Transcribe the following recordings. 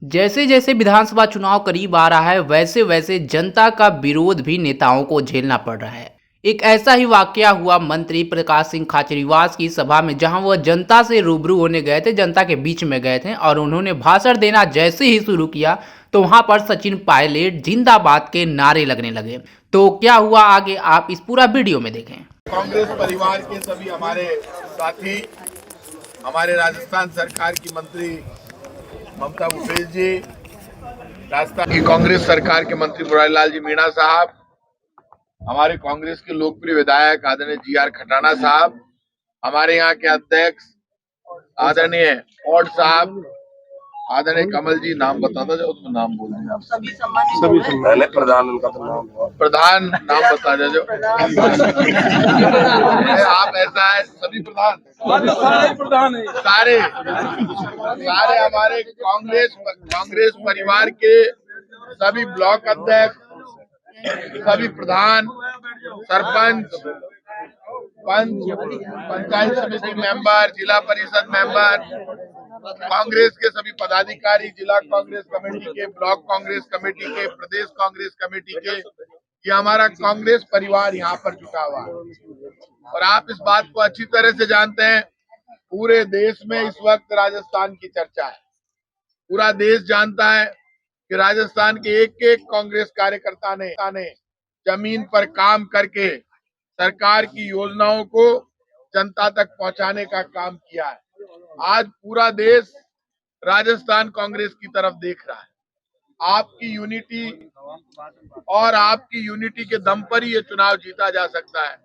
जैसे जैसे विधानसभा चुनाव करीब आ रहा है वैसे वैसे जनता का विरोध भी नेताओं को झेलना पड़ रहा है। एक ऐसा ही वाकया हुआ मंत्री प्रकाश सिंह खाचरियावास की सभा में, जहां वह जनता से रूबरू होने गए थे, जनता के बीच में गए थे और उन्होंने भाषण देना जैसे ही शुरू किया तो वहां पर सचिन पायलट जिंदाबाद के नारे लगने लगे। तो क्या हुआ आगे आप इस पूरा वीडियो में देखें। कांग्रेस परिवार के सभी हमारे साथी, हमारे राजस्थान सरकार की मंत्री ममता भूपेश जी, राजस्थान की कांग्रेस सरकार के मंत्री मुरारी लाल जी मीणा साहब, हमारे कांग्रेस के लोकप्रिय विधायक आदरणीय जी.आर. खटाना साहब, हमारे यहाँ के अध्यक्ष आदरणीय और साहब, आदरणीय कमल जी, नाम बताता जाओ, तो नाम बोल दें आप। सभी पहले प्रधान, उनका तो नाम प्रधान नाम बता जाओ। आप ऐसा है, सभी प्रधान सारे हमारे कांग्रेस परिवार के सभी ब्लॉक अध्यक्ष, सभी प्रधान, सरपंच, पंचायत समिति मेंबर, जिला परिषद मेंबर, कांग्रेस के सभी पदाधिकारी, जिला कांग्रेस कमेटी के, ब्लॉक कांग्रेस कमेटी के, प्रदेश कांग्रेस कमेटी के, ये हमारा कांग्रेस परिवार यहाँ पर जुटा हुआ है। और आप इस बात को अच्छी तरह से जानते हैं, पूरे देश में इस वक्त राजस्थान की चर्चा है। पूरा देश जानता है कि राजस्थान के एक एक कांग्रेस कार्यकर्ता ने जमीन पर काम करके सरकार की योजनाओं को जनता तक पहुंचाने का काम किया है। आज पूरा देश राजस्थान कांग्रेस की तरफ देख रहा है। आपकी यूनिटी के दम पर ही ये चुनाव जीता जा सकता है।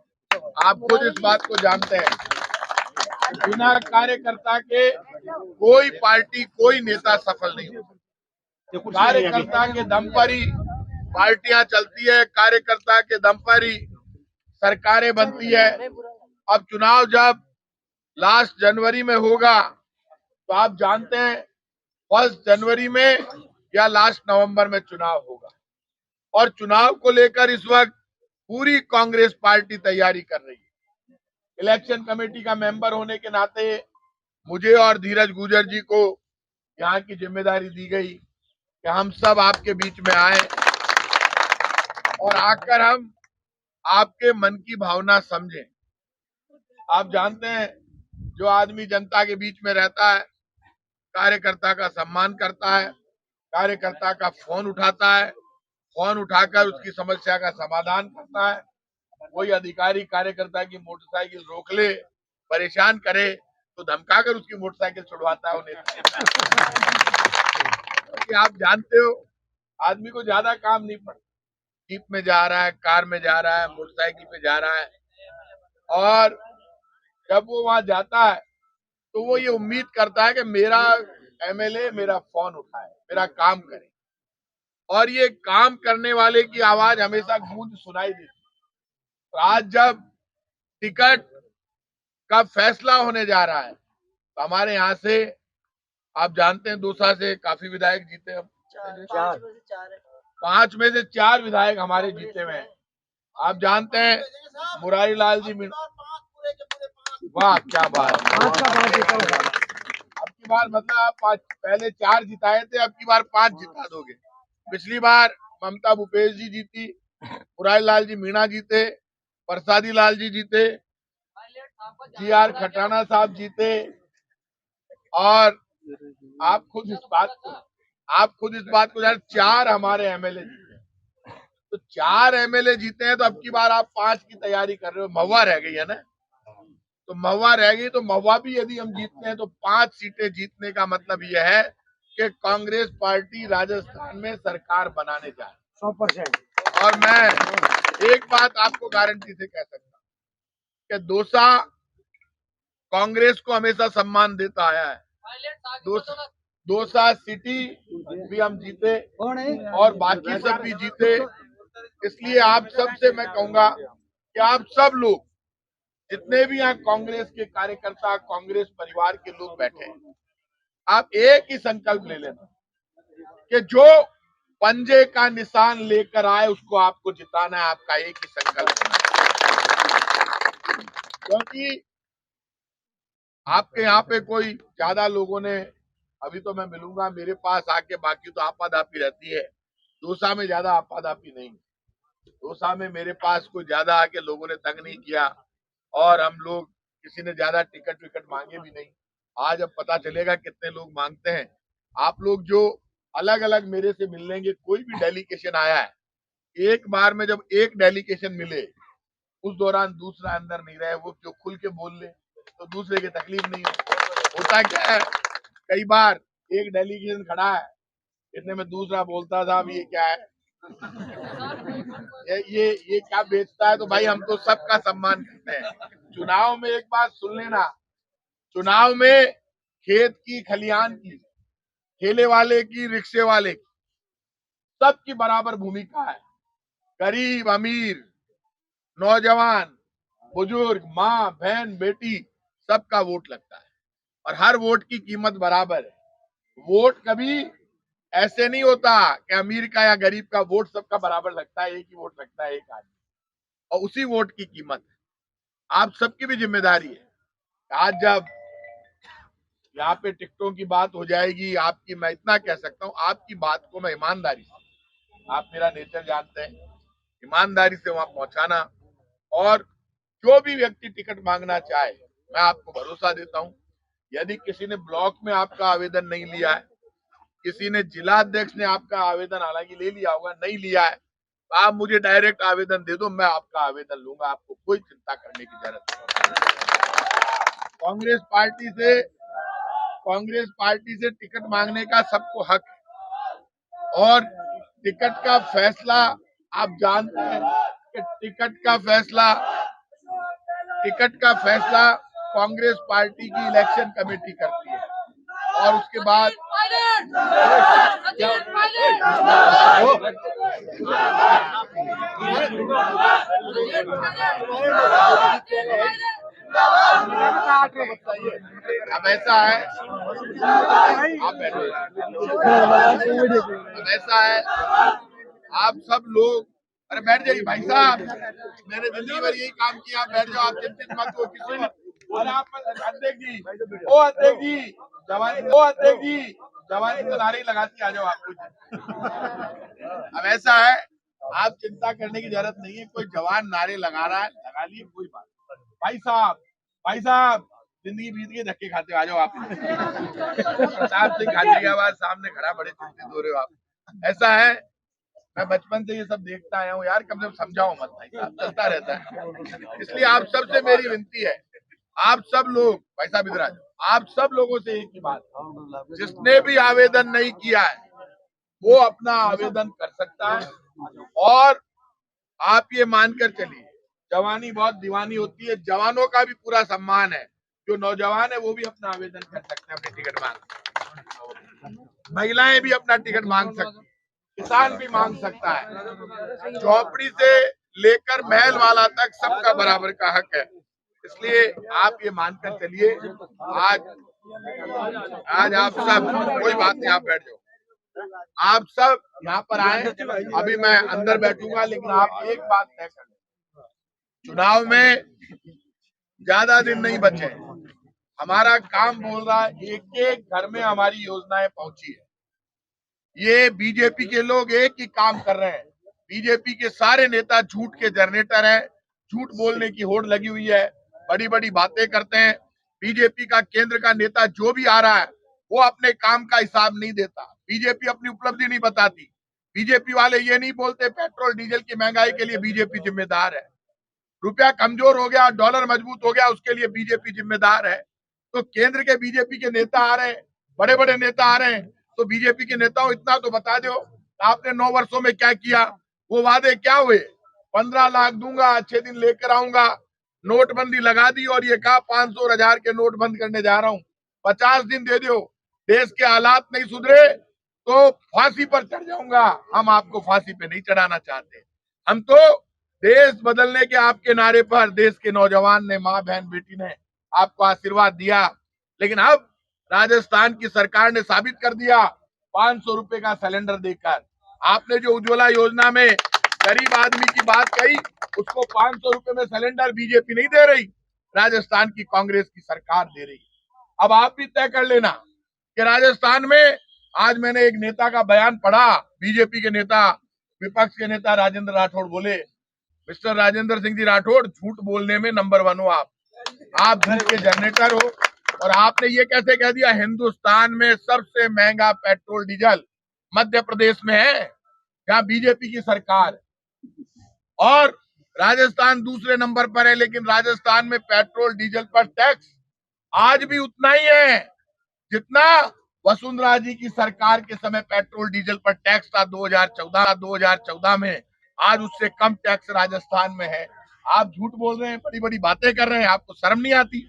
आप खुद इस बात को जानते हैं, बिना कार्यकर्ता के कोई पार्टी, कोई नेता सफल नहीं होता। कार्यकर्ता के दम पर ही पार्टियां चलती है, कार्यकर्ता के दम पर ही सरकारें बनती है। अब चुनाव जब लास्ट जनवरी में होगा तो आप जानते हैं 1 जनवरी में या लास्ट नवंबर में चुनाव होगा। और चुनाव को लेकर इस वक्त पूरी कांग्रेस पार्टी तैयारी कर रही है। इलेक्शन कमेटी का मेंबर होने के नाते मुझे और धीरज गुर्जर जी को यहाँ की जिम्मेदारी दी गई कि हम सब आपके बीच में आए और आकर हम आपके मन की भावना समझें। आप जानते हैं, जो आदमी जनता के बीच में रहता है, कार्यकर्ता का सम्मान करता है, कार्यकर्ता का फोन उठाता है, फोन उठाकर उसकी समस्या का समाधान करता है, कोई अधिकारी कार्यकर्ता की मोटरसाइकिल रोक ले, परेशान करे तो धमकाकर उसकी मोटरसाइकिल छुड़वाता है उन्हें। क्योंकि आप जानते हो, आदमी को ज्यादा काम नहीं पड़ता, जीप में जा रहा है, कार में जा रहा है, मोटरसाइकिल पे जा रहा है, और जब वो वहां जाता है तो वो ये उम्मीद करता है कि मेरा एमएलए मेरा फोन उठाए, मेरा काम करे। और ये काम करने वाले की आवाज हमेशा गूंज सुनाई देती है। तो आज जब टिकट का फैसला होने जा रहा है तो हमारे यहाँ से, आप जानते हैं, दौसा से काफी विधायक जीते हम, 5 में से 4 विधायक हमारे जीते हुए हैं। आप जानते हैं मुरारी लाल जी मीणा, वाह क्या बात है। अब की बार मतलब आप पहले 4 जिताए थे, अब की बार 5 जिता दोगे। पिछली बार ममता भूपेश जी जीती, मुरारी लाल जी मीणा जीते, प्रसादी लाल जी जीते, जी.आर. खटाना साहब जीते, और आप खुद इस बात को जान, 4 हमारे एमएलए जीते। तो 4 एमएलए जीते हैं, तो अब की बार आप 5 की तैयारी कर रहे हो। महुआ रह गई है ना, तो महुआ रह गई, तो महुआ भी यदि हम जीतते हैं तो 5 सीटें जीतने का मतलब यह है कि कांग्रेस पार्टी राजस्थान में सरकार बनाने जा रही है 100%। और मैं एक बात आपको गारंटी से कह सकता हूं कि दौसा कांग्रेस को हमेशा सम्मान देता आया है। दौसा सिटी भी हम जीते और बाकी सब भी जीते। इसलिए आप सबसे मैं कहूंगा कि आप सब लोग, जितने भी यहाँ कांग्रेस के कार्यकर्ता, कांग्रेस परिवार के लोग बैठे हैं, आप एक ही संकल्प ले लेना कि जो पंजे का निशान लेकर आए उसको आपको जिताना है। आपका एक ही संकल्प है। क्योंकि आपके यहाँ पे कोई ज्यादा लोगों ने, अभी तो मैं मिलूंगा, मेरे पास आके बाकी तो आपाधापी रहती है, दौसा में ज्यादा आपाधापी नहीं। दौसा में मेरे पास कोई ज्यादा आके लोगों ने तंग नहीं किया और हम लोग किसी ने ज्यादा टिकट विकट मांगे भी नहीं। आज अब पता चलेगा कितने लोग मांगते हैं। आप लोग जो अलग अलग मेरे से मिल लेंगे, कोई भी डेलीगेशन आया है, एक बार में जब एक डेलीगेशन मिले उस दौरान दूसरा अंदर नहीं रहे, वो जो खुल के बोल ले तो दूसरे की तकलीफ नहीं हो। होता क्या है, कई बार एक डेलीगेशन खड़ा है, इतने में दूसरा बोलता था अभी ये क्या है, ये क्या बेचता है। तो भाई हम तो सबका सम्मान करते हैं। चुनाव में एक बात सुन लेना, चुनाव में खेत की, खलिहान की, ठेले वाले की, रिक्शे वाले की, सबकी बराबर भूमिका है। गरीब, अमीर, नौजवान, बुजुर्ग, माँ, बहन, बेटी, सबका वोट लगता है और हर वोट की कीमत बराबर है। वोट कभी ऐसे नहीं होता कि अमीर का या गरीब का वोट सबका बराबर लगता है, एक ही वोट लगता है एक आदमी, और उसी वोट की कीमत है। आप सबकी भी जिम्मेदारी है। आज जब यहाँ पे टिकटों की बात हो जाएगी, आपकी, मैं इतना कह सकता हूँ, आपकी बात को मैं ईमानदारी से, आप मेरा नेचर जानते हैं, ईमानदारी से वहां पहुंचाना, और जो भी व्यक्ति टिकट मांगना चाहे, मैं आपको भरोसा देता हूं, यदि किसी ने ब्लॉक में आपका आवेदन नहीं लिया है, किसी ने जिला अध्यक्ष ने आपका आवेदन हालांकि ले लिया होगा, नहीं लिया है, तो आप मुझे डायरेक्ट आवेदन दे दो, मैं आपका आवेदन लूंगा, आपको कोई चिंता करने की जरूरत नहीं। कांग्रेस पार्टी से टिकट मांगने का सबको हक है और टिकट का फैसला आप जानते हैं कि टिकट का फैसला कांग्रेस पार्टी की इलेक्शन कमेटी करती है और उसके बाद अब ऐसा है, आप बैठो, अब ऐसा है, आप सब लोग, अरे बैठ जाइए भाई साहब, मैंने जिंदगी भर यही काम किया, आप बैठ जाओ, आप चिंतित मत हो किसी को। और आप अध्यक्ष जी, ओ अध्यक्ष जी, जवानी तो नारे लगाती, आ जाओ आप कुछ। अब ऐसा है, आप चिंता करने की जरूरत नहीं है, कोई जवान नारे लगा रहा है, लगा लिए, कोई बात नहीं। भाई साहब जिंदगी बीत गई, धक्के खाते आ जाओ आप। प्रताप सिंह खाजरियावाद सामने खड़ा, बड़े चिंतित हो रहे हो आप। ऐसा है, मैं बचपन से ये सब देखता आया हूँ यार, कम से कम समझाओ मत भाई साहब, चलता रहता है। इसलिए आप सबसे मेरी विनती है, आप सब लोग, भाई साहब इधर आ जाओ, आप सब लोगों से एक ही बात, जिसने भी आवेदन नहीं किया है वो अपना आवेदन कर सकता है। और आप ये मानकर चलिए, जवानी बहुत दीवानी होती है, जवानों का भी पूरा सम्मान है, जो नौजवान है वो भी अपना आवेदन कर सकते हैं, अपनी टिकट मांग, महिलाएं भी अपना टिकट मांग सकती है, किसान भी मांग सकता है, झोपड़ी से लेकर महल वाला तक सबका बराबर का हक है। इसलिए आप ये मानकर चलिए, आज आप सब, कोई बात नहीं, आप बैठ जाओ, आप सब यहाँ पर आए, अभी मैं अंदर बैठूंगा, लेकिन आप एक बात तय कर लें, चुनाव में ज्यादा दिन नहीं बचे, हमारा काम बोल रहा है, एक एक घर में हमारी योजनाएं पहुंची है। ये बीजेपी के लोग एक ही काम कर रहे हैं, बीजेपी के सारे नेता झूठ के जनरेटर हैं, झूठ बोलने की होड़ लगी हुई है, बड़ी बड़ी बातें करते हैं। बीजेपी का केंद्र का नेता जो भी आ रहा है वो अपने काम का हिसाब नहीं देता, बीजेपी अपनी उपलब्धि नहीं बताती, बीजेपी वाले ये नहीं बोलते पेट्रोल डीजल की महंगाई के लिए बीजेपी जिम्मेदार है, रुपया कमजोर हो गया, डॉलर मजबूत हो गया, उसके लिए बीजेपी जिम्मेदार है। तो केंद्र के बीजेपी के नेता आ रहे हैं, बड़े बड़े नेता आ रहे हैं, तो बीजेपी के नेताओं इतना तो बता दो, आपने 9 वर्षों में क्या किया, वो वादे क्या हुए। 15 लाख दूंगा, अच्छे दिन लेकर आऊंगा, नोटबंदी लगा दी और ये कहा 500 और 1000 के नोट बंद करने जा रहा हूं, 50 दिन दे दो, देश के हालात नहीं सुधरे तो फांसी पर चढ़ जाऊंगा। हम आपको फांसी पे नहीं चढ़ाना चाहते, हम तो देश बदलने के आपके नारे पर देश के नौजवान ने, माँ बहन बेटी ने आपको आशीर्वाद दिया, लेकिन अब राजस्थान की सरकार ने साबित कर दिया 500 रुपए का सिलेंडर देकर। आपने जो उज्ज्वला योजना में गरीब आदमी की बात कही, उसको 500 रुपए में सिलेंडर बीजेपी नहीं दे रही, राजस्थान की कांग्रेस की सरकार दे रही है। अब आप भी तय कर लेना कि राजस्थान में, आज मैंने एक नेता का बयान पढ़ा, बीजेपी के नेता, विपक्ष के नेता राजेंद्र राठौड़ बोले, मिस्टर राजेंद्र सिंह जी राठौड़, झूठ बोलने में नंबर 1 हो आप झूठ के जनरेटर हो। और आपने ये कैसे कह दिया हिंदुस्तान में सबसे महंगा पेट्रोल डीजल मध्य प्रदेश में है, जहां बीजेपी की सरकार है, और राजस्थान दूसरे नंबर पर है, लेकिन राजस्थान में पेट्रोल डीजल पर टैक्स आज भी उतना ही है जितना वसुंधरा जी की सरकार के समय पेट्रोल डीजल पर टैक्स था 2014 में। आज उससे कम टैक्स राजस्थान में है। आप झूठ बोल रहे हैं, बड़ी बड़ी बातें कर रहे हैं, आपको शर्म नहीं आती?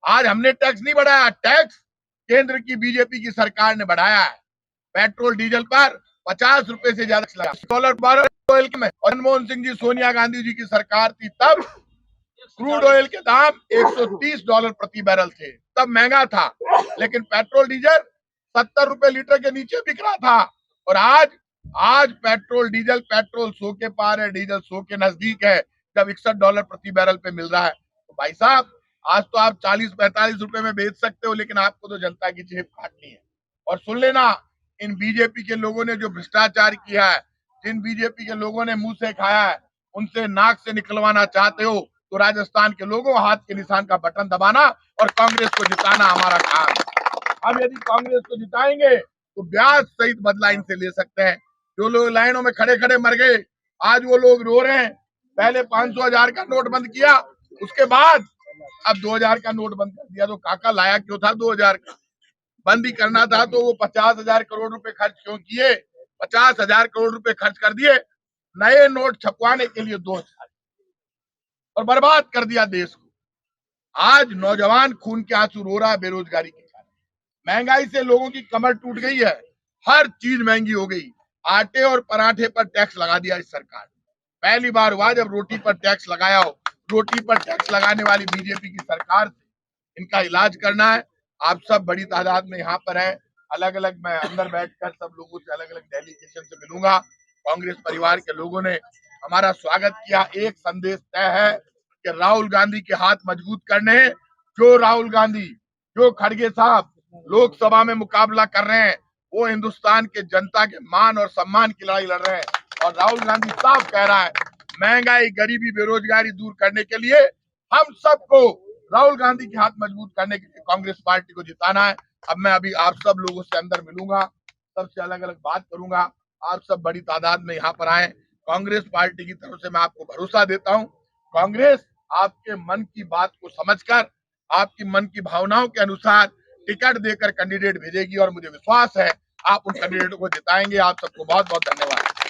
आज हमने टैक्स नहीं बढ़ाया, टैक्स केंद्र की बीजेपी की सरकार ने बढ़ाया है। पेट्रोल डीजल पर 50 रुपए से ज्यादा लगा $12 ऑयल में। और मनमोहन सिंह जी, सोनिया गांधी जी की सरकार थी, तब क्रूड ऑयल के दाम $130 प्रति बैरल थे, तब महंगा था, लेकिन पेट्रोल डीजल 70 रुपए लीटर के नीचे बिक रहा था। और आज पेट्रोल 100 के पार है, डीजल 100 के नजदीक है, जब $61 प्रति बैरल पे मिल रहा है। तो भाई साहब, आज तो आप 40-45 रुपए में बेच सकते हो, लेकिन आपको तो जनता की जेब काटनी है। और सुन लेना, इन बीजेपी के लोगों ने जो भ्रष्टाचार किया है, जिन बीजेपी के लोगों ने मुंह से खाया है, उनसे नाक से निकलवाना चाहते हो तो राजस्थान के लोगों, हाथ के निशान का बटन दबाना और कांग्रेस को जिताना हमारा काम है। हम यदि कांग्रेस को जिताएंगे तो ब्याज सहित बदला इनसे ले सकते हैं। जो लोग लाइनों में खड़े खड़े मर गए, आज वो लोग रो रहे हैं। पहले 500,000 का नोट बंद किया, उसके बाद अब 2,000 का नोट बंद कर दिया। तो काका लाया क्यों था 2,000 का? बंद ही करना था तो वो 50,000 करोड़ रुपए खर्च क्यों किए? 50,000 करोड़ रुपए खर्च कर दिए नए नोट छपवाने के लिए 2,000, और बर्बाद कर दिया देश को। आज नौजवान खून के आंसू रो रहा है बेरोजगारी के कारण। महंगाई से लोगों की कमर टूट गई है, हर चीज महंगी हो गई। आटे और पराठे पर टैक्स लगा दिया इस सरकार ने। पहली बार हुआ जब रोटी पर टैक्स लगाया हो। रोटी पर टैक्स लगाने वाली बीजेपी की सरकार से इनका इलाज करना है। आप सब बड़ी तादाद में यहाँ पर हैं। अलग अलग मैं अंदर बैठकर सब लोगों से अलग अलग डेलीगेशन से मिलूंगा। कांग्रेस परिवार के लोगों ने हमारा स्वागत किया। एक संदेश तय है कि राहुल गांधी के हाथ मजबूत करने हैं। जो राहुल गांधी, जो खड़गे साहब लोकसभा में मुकाबला कर रहे हैं, वो हिंदुस्तान के जनता के मान और सम्मान की लड़ाई लड़ रहे हैं। और राहुल गांधी साफ कह रहा है, महंगाई, गरीबी, बेरोजगारी दूर करने के लिए हम सबको राहुल गांधी के हाथ मजबूत करने के लिए कांग्रेस पार्टी को जिताना है। अब मैं अभी आप सब लोगों से अंदर मिलूंगा, सबसे अलग अलग बात करूंगा। आप सब बड़ी तादाद में यहाँ पर आए। कांग्रेस पार्टी की तरफ से मैं आपको भरोसा देता हूँ, कांग्रेस आपके मन की बात को समझकर, आपकी मन की भावनाओं के अनुसार टिकट देकर कैंडिडेट भेजेगी, और मुझे विश्वास है आप उन कैंडिडेटों को जिताएंगे। आप सबको बहुत बहुत धन्यवाद।